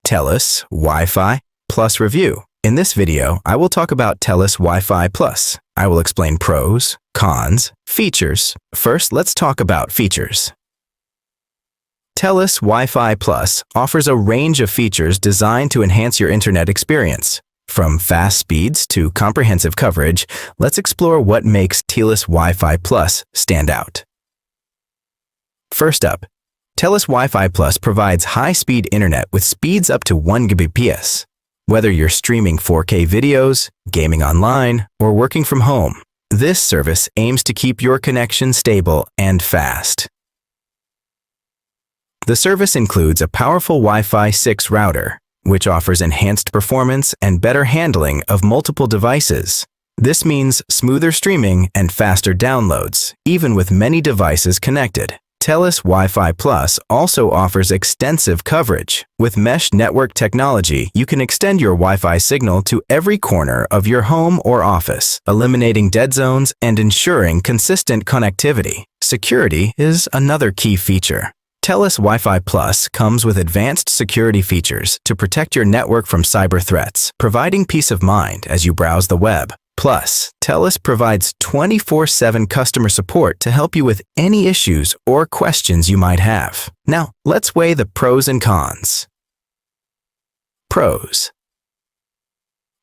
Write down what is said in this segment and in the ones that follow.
Telus Wi-Fi Plus review. In this video, I will talk about Telus Wi-Fi Plus. I will explain pros, cons, features. First, let's talk about features. Telus Wi-Fi Plus offers a range of features designed to enhance your internet experience. From fast speeds to comprehensive coverage, let's explore what makes Telus Wi-Fi Plus stand out. First up, Telus Wi-Fi Plus provides high-speed internet with speeds up to 1 Gbps. Whether you're streaming 4K videos, gaming online, or working from home, this service aims to keep your connection stable and fast. The service includes a powerful Wi-Fi 6 router, which offers enhanced performance and better handling of multiple devices. This means smoother streaming and faster downloads, even with many devices connected. Telus Wi-Fi Plus also offers extensive coverage. With mesh network technology, you can extend your Wi-Fi signal to every corner of your home or office, eliminating dead zones and ensuring consistent connectivity. Security is another key feature. Telus Wi-Fi Plus comes with advanced security features to protect your network from cyber threats, providing peace of mind as you browse the web. Plus, Telus provides 24/7 customer support to help you with any issues or questions you might have. Now, let's weigh the pros and cons. Pros.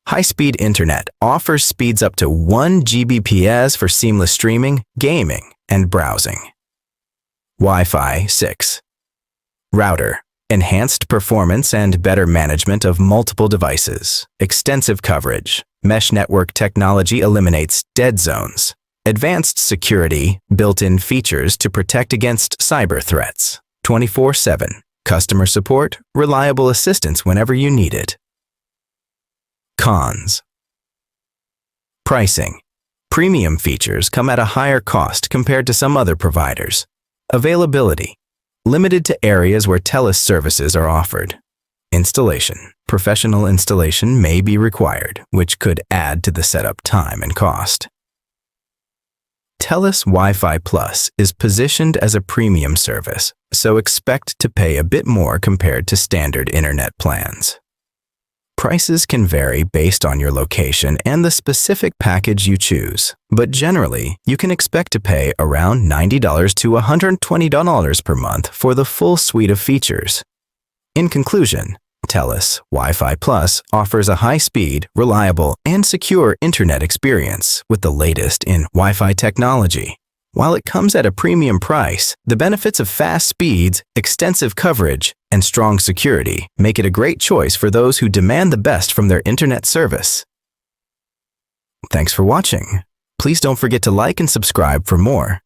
High-speed internet offers speeds up to 1 Gbps for seamless streaming, gaming, and browsing. Wi-Fi 6. Router. Enhanced performance and better management of multiple devices. Extensive coverage. Mesh network technology eliminates dead zones. Advanced security, built-in features to protect against cyber threats. 24/7. Customer support, reliable assistance whenever you need it. Cons. Pricing. Premium features come at a higher cost compared to some other providers. Availability. Limited to areas where Telus services are offered. Installation. Professional installation may be required, which could add to the setup time and cost. Telus Wi-Fi Plus is positioned as a premium service, so expect to pay a bit more compared to standard internet plans. Prices can vary based on your location and the specific package you choose, but generally, you can expect to pay around $90 to $120 per month for the full suite of features. In conclusion, Telus Wi-Fi Plus offers a high-speed, reliable, and secure internet experience with the latest in Wi-Fi technology. While it comes at a premium price, the benefits of fast speeds, extensive coverage, and strong security make it a great choice for those who demand the best from their internet service. Thanks for watching. Please don't forget to like and subscribe for more.